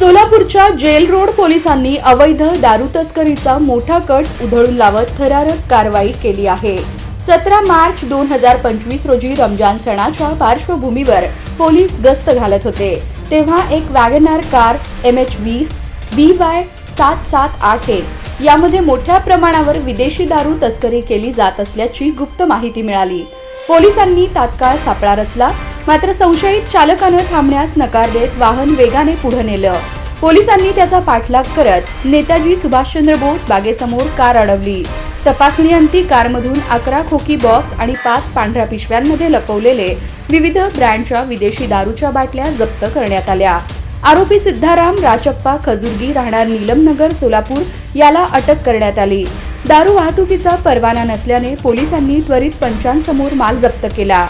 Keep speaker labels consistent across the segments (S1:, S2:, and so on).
S1: सोलापूरच्या gel road पोलिसांनी अवैध दारू तस्करीचा मोठा कट उधळून लावत थरारक कारवाई केली आहे। 17 मार्च 2025 रोजी रमजान सणाच्या पार्श्वभूमीवर पोलीस गस्त घालत होते, तेव्हा एक वॅगनार कार MH20 BY 7781 यामध्ये मोठ्या प्रमाणावर विदेशी दारू तस्करी केली जात असल्याची गुप्त माहिती मिळाली। पोलिसांनी तात्काळ सापळा रचला, मात्र संशयित चालकानं थांबण्यास नकार देत वाहन वेगाने पुढे नेलं। पोलिसांनी त्याचा पाठलाग करत नेताजी सुभाषचंद्र बोस बागेसमोर कार अडवली। तपासणीअंती कारमधून 11 खोकी बॉक्स आणि 5 पांढऱ्या पिशव्यांमध्ये लपवलेले विविध ब्रँडच्या विदेशी दारूच्या बाटल्या जप्त करण्यात आल्या। आरोपी सिद्धाराम राचप्पा खजुर्गी राहणार नीलमनगर सोलापूर याला अटक करण्यात आली। दारू वाहतुकीचा परवाना नसल्याने पोलिसांनी त्वरित पंचांसमोर माल जप्त केला।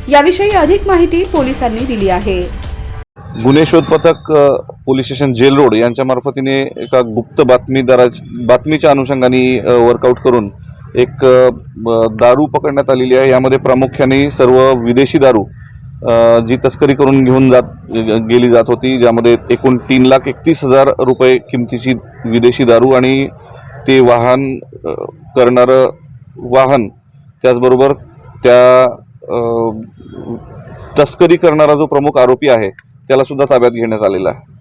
S1: याविषयी अधिक माहिती पोलिसांनी दिली आहे।
S2: गुन्हे शोध पथक पोलीस स्टेशन जेल रोड यांच्या मार्फतीने एका गुप्त बातमीच्या अनुषंगाने वर्कआउट करून एक दारू पकडण्यात आलेली आहे। यामध्ये प्रामुख्याने सर्व विदेशी दारू जी तस्करी करून घेऊन गेली जात होती, ज्यामध्ये एकूण 3,31,000 रुपये किमतीची विदेशी दारू आणि ते करणारं वाहन, त्याचबरोबर त्या तस्करी करणारा जो प्रमुख आरोपी आहे त्याला सुद्धा ताब्यात घेण्यात आलेला आहे।